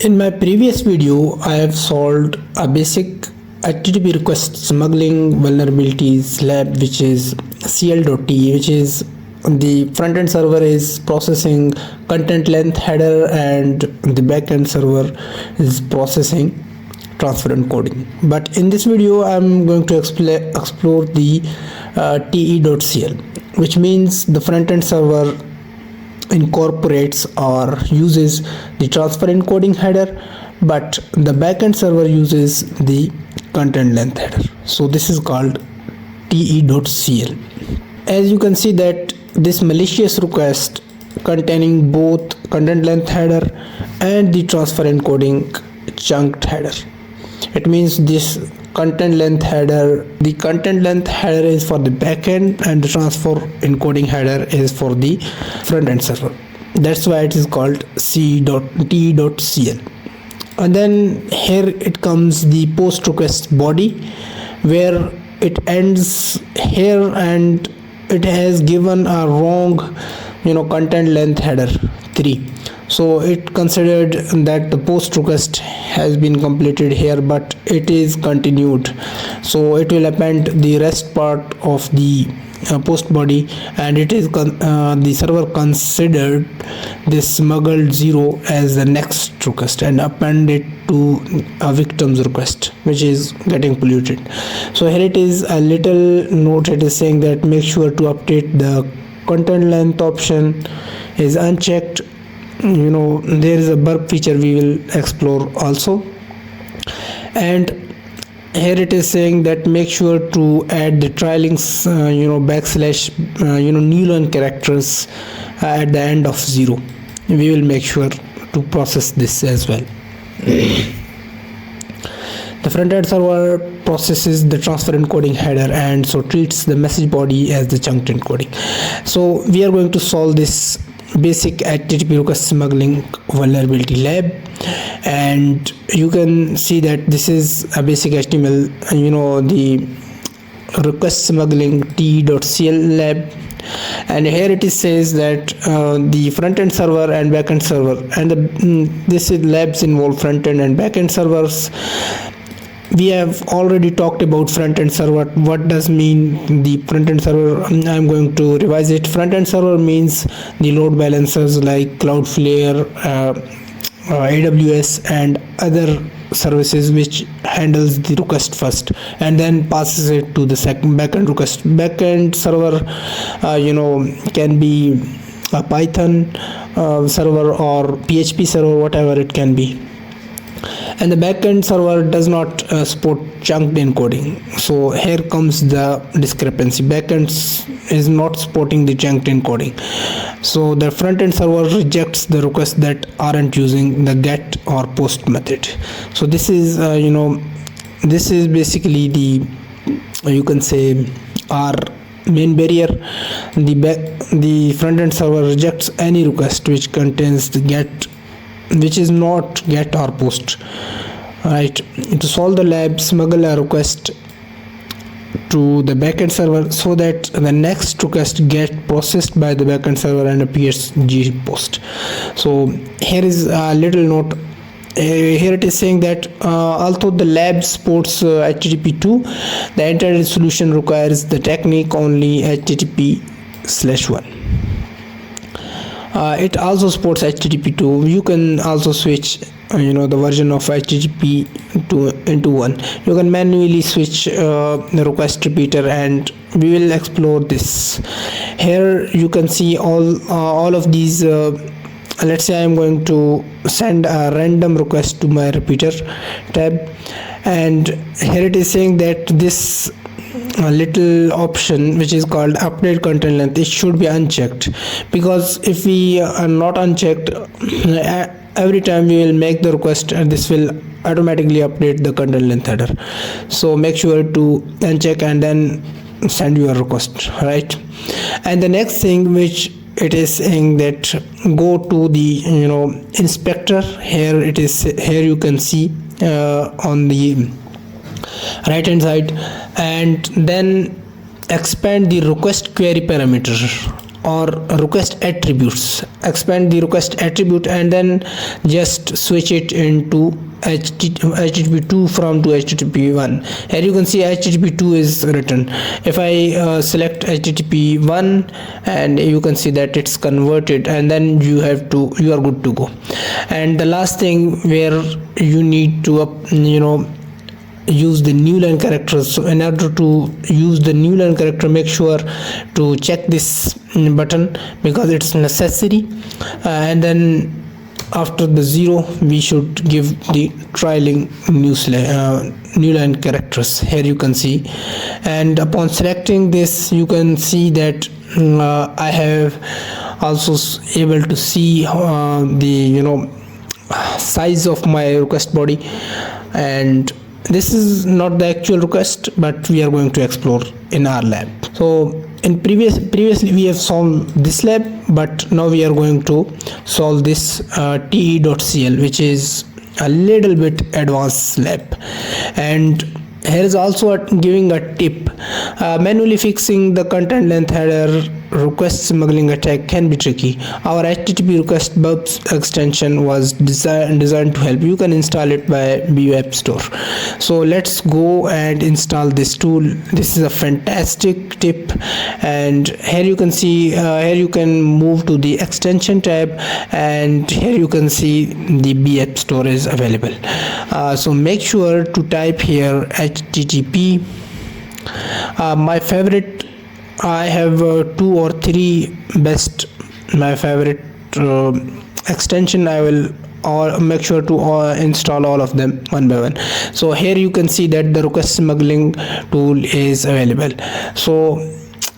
In my previous video, I have solved a basic HTTP request smuggling vulnerabilities lab, which is CL.TE, which is the front end server is processing content length header and the backend server is processing transfer encoding. But in this video, I'm going to explore the TE.CL, which means the front end server incorporates or uses the transfer encoding header, but the backend server uses the content length header. So this is called TE.CL. As you can see that this malicious request containing both content length header and the transfer encoding chunked header. It means this content length header, the content length header is for the backend and the transfer encoding header is for the front end server. That's why it is called TE.CL. And then here it comes the post request body, where it ends here and it has given a wrong content length header 3. So it considered that the post request has been completed here, but it is continued, so it will append the rest part of the post body, and it is the server considered this smuggled 0 as the next request and append it to a victim's request which is getting polluted. So here it is a little note. It is saying that make sure to update the content length option is unchecked. There is a bug feature we will explore also, and here it is saying that make sure to add the trailing backslash newline characters at the end of 0. We will make sure to process this as well. The front-end server processes the transfer encoding header and so treats the message body as the chunked encoding. So we are going to solve this basic HTTP request smuggling vulnerability lab, and you can see that this is a basic HTML, the request smuggling TE.CL lab. And here it says that the front-end server and back-end server, and this is labs involve front-end and back-end servers. We have already talked about front-end server. What does mean the front-end server? I'm going to revise it. Front-end server means the load balancers like Cloudflare, AWS and other services which handles the request first and then passes it to the second backend request. Backend server can be a Python server or PHP server, whatever it can be. And the backend server does not support chunked encoding. So here comes the discrepancy. Backend is not supporting the chunked encoding. So the front-end server rejects the requests that aren't using the get or post method. So this is this is basically the our main barrier. The front-end server rejects any request which contains the get, which is not get or post. Right, to solve the lab, smuggle a request to the backend server so that the next request get processed by the backend server and appears G post. So here is a little note. Here it is saying that although the lab supports HTTP2, the entire solution requires the technique only HTTP/1. It also supports HTTP2. You can also switch the version of HTTP into 1. You can manually switch the request repeater, and we will explore this. Here you can see all of these. Let's say I'm going to send a random request to my repeater tab, and here it is saying that this little option which is called update content length, it should be unchecked, because if we are not unchecked, every time we will make the request and this will automatically update the content length header. So make sure to uncheck and then send your request, right? And the next thing which it is saying that go to the inspector. Here it is, here you can see on the right hand side, and then expand the request query parameter or request attributes. Expand the request attribute and then just switch it into HTTP2 from to HTTP1. Here you can see HTTP2 is written. If I select HTTP1, and you can see that it's converted, and then you are good to go. And the last thing where you need to use the new line characters. So in order to use the new line character, make sure to check this button because it's necessary, and then after the 0 we should give the trailing new line characters. Here you can see, and upon selecting this you can see that I have also able to see the size of my request body, and this is not the actual request, but we are going to explore in our lab. So in previously we have solved this lab, but now we are going to solve this TE.CL, which is a little bit advanced lab. And here is also giving a tip. Manually fixing the content length header request smuggling attack can be tricky. Our HTTP request bubs extension was designed to help. You can install it by Web Store. So let's go and install this tool. This is a fantastic tip, and here you can see, here you can move to the extension tab, and here you can see the Web Store is available. So make sure to type here HTTP. My favorite, I have 2 or 3 best my favorite extension. I will make sure to install all of them one by one. So here you can see that the request smuggling tool is available. So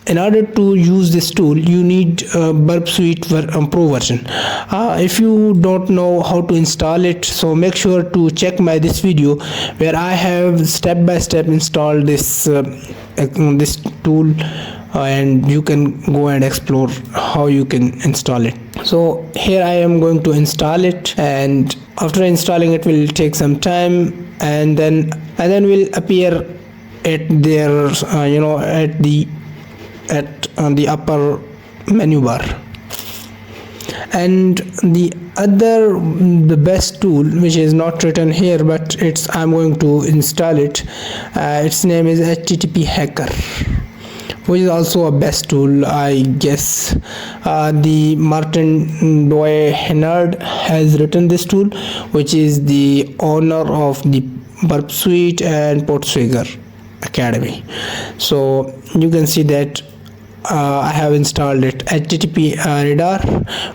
in order to use this tool you need Burp Suite Pro version. If you don't know how to install it, so make sure to check this video where I have step by step installed this tool, and you can go and explore how you can install it. So here I am going to install it, and after installing it will take some time, and then will appear at their on the upper menu bar. And the best tool, which is not written here, but I'm going to install it, its name is HTTP Hacker, which is also a best tool, I guess. The Martin Doy-Hennard has written this tool, which is the owner of the Burp Suite and Portswigger Academy. So you can see that I have installed it, HTTP Radar,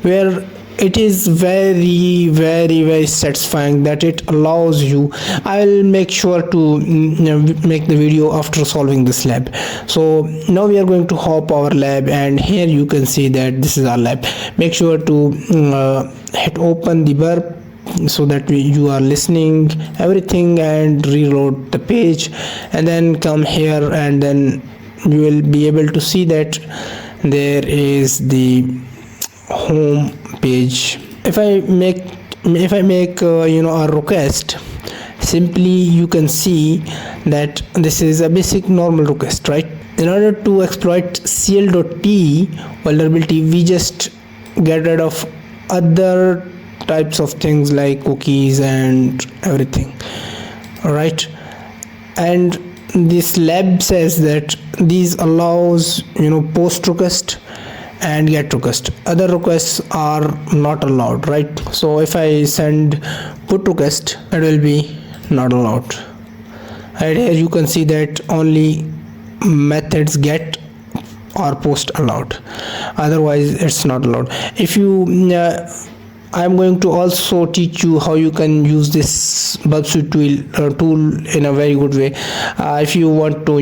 where it is very satisfying that it allows you. I will make sure to make the video after solving this lab. So now we are going to hop our lab, and here you can see that this is our lab. Make sure to hit open the Burp so that you are listening everything, and reload the page, and then come here, and then you will be able to see that there is the home page. If I make a request, simply you can see that this is a basic normal request, right? In order to exploit CL.TE vulnerability, we just get rid of other types of things like cookies and everything, all right? And this lab says that these allows post request and get request. Other requests are not allowed, right? So if I send put request, it will be not allowed. Right here you can see that only methods get or post allowed, otherwise it's not allowed. If you I'm going to also teach you how you can use this Burp Suite tool in a very good way. If you want to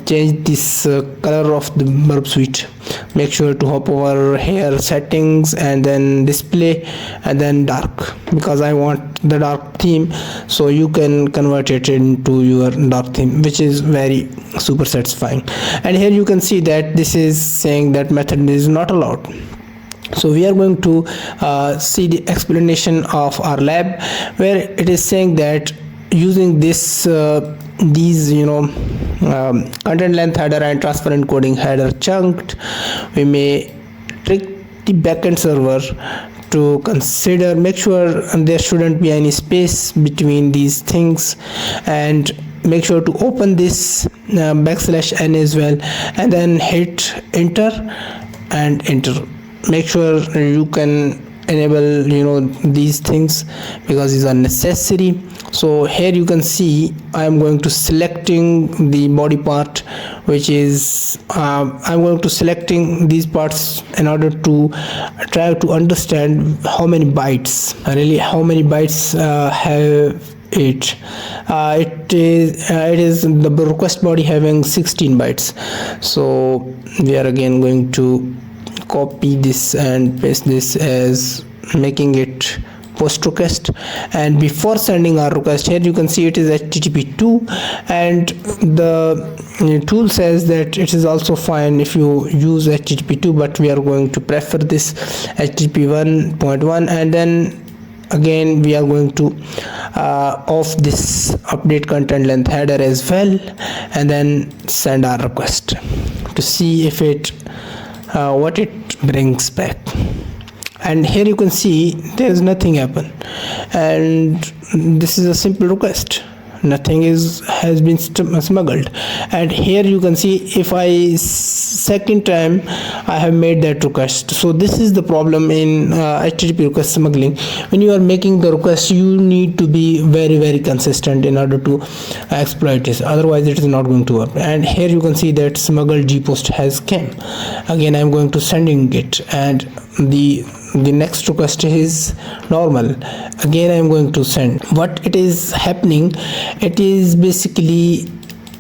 change this color of the Burp Suite, make sure to hop over here, settings, and then display, and then dark, because I want the dark theme. So you can convert it into your dark theme, which is very super satisfying. And here you can see that this is saying that method is not allowed. So we are going to see the explanation of our lab, where it is saying that using this these content length header and transfer encoding header chunked, we may trick the backend server to consider, make sure there shouldn't be any space between these things, and make sure to open this \n as well, and then hit enter and enter. Make sure you can enable these things because these are necessary. So here you can see I am going to selecting the body part, which is I'm going to selecting these parts in order to try to understand how many bytes have it. It is the request body having 16 bytes. So we are again going to copy this and paste this as making it post request. And before sending our request, here you can see it is HTTP2, and the tool says that it is also fine if you use HTTP2, but we are going to prefer this HTTP 1.1. and then again we are going to off this update content length header as well, and then send our request to see if it what it brings back. And here you can see there is nothing happen, and this is a simple request. Nothing has been smuggled. And here you can see if I second time I have made that request. So this is the problem in HTTP request smuggling. When you are making the request, you need to be very consistent in order to exploit this, otherwise it is not going to work. And here you can see that smuggled gpost has came. Again I'm going to sending it, and the next request is normal. Again I'm going to send. What it is happening, it is basically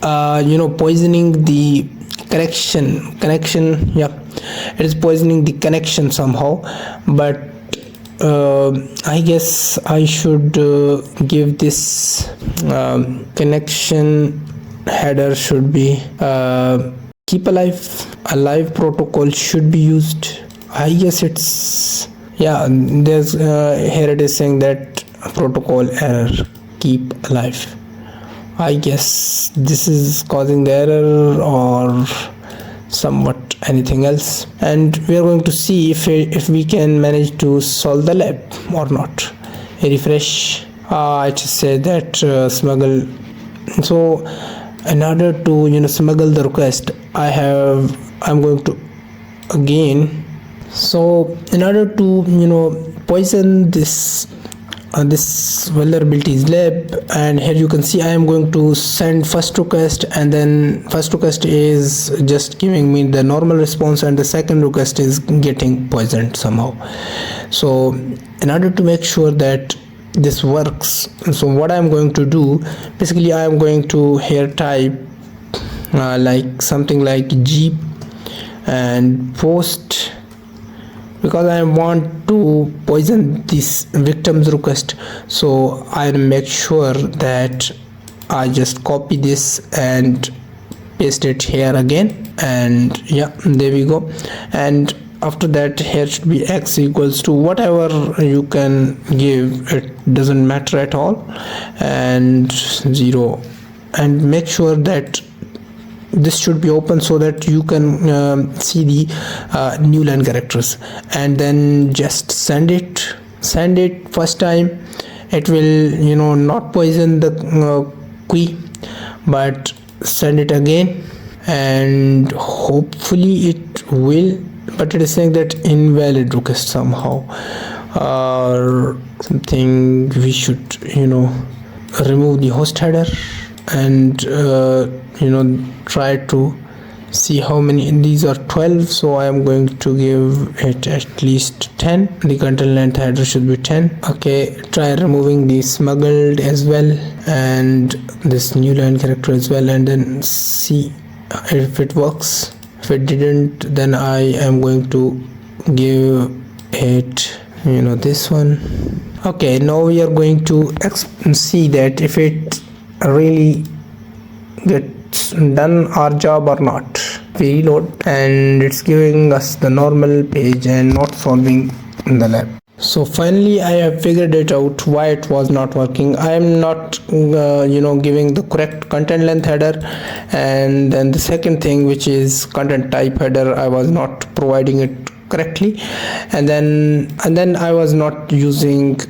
poisoning the connection. Yeah, it is poisoning the connection somehow. But I guess I should give this connection header should be keep alive protocol should be used. I guess it's, yeah, there's here it is saying that protocol error, keep alive. I guess this is causing the error or somewhat anything else, and we are going to see if we can manage to solve the lab or not. Refresh. I just said that smuggle. So in order to smuggle the request, I'm going to again. So in order to poison this vulnerabilities lab, and here you can see I am going to send first request, and then first request is just giving me the normal response, and the second request is getting poisoned somehow. So in order to make sure that this works, so what I am going to do, basically I am going to here type like something like Jeep and post, because I want to poison this victim's request. So I'll make sure that I just copy this and paste it here again, and yeah, there we go. And after that here should be x equals to whatever you can give, it doesn't matter at all, and 0, and make sure that this should be open so that you can see the new line characters, and then just send it first time. It will not poison the queue, but send it again and hopefully it will. But it is saying that invalid request somehow, or something. We should remove the host header and try to see how many. These are 12, so I am going to give it at least 10. The content length header should be 10. Okay, try removing the smuggled as well and this new line character as well, and then see if it works. If it didn't, then I am going to give it this one. Okay, now we are going to see that if it really gets done our job or not. We reload and it's giving us the normal page and not solving the lab. So finally I have figured it out why it was not working. I am not giving the correct content length header, and then the second thing, which is content type header, I was not providing it correctly, and then I was not using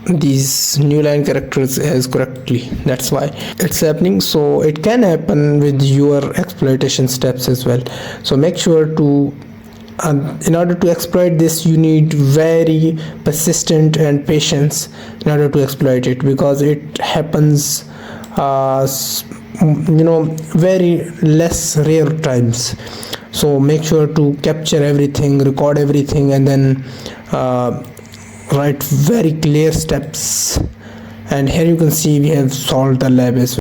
these new line characters as correctly. That's why it's happening. So it can happen with your exploitation steps as well. So make sure to in order to exploit this, you need very persistent and patience in order to exploit it, because it happens very less rare times. So make sure to capture everything, record everything, and then write very clear steps. And here you can see we have solved the lab as well.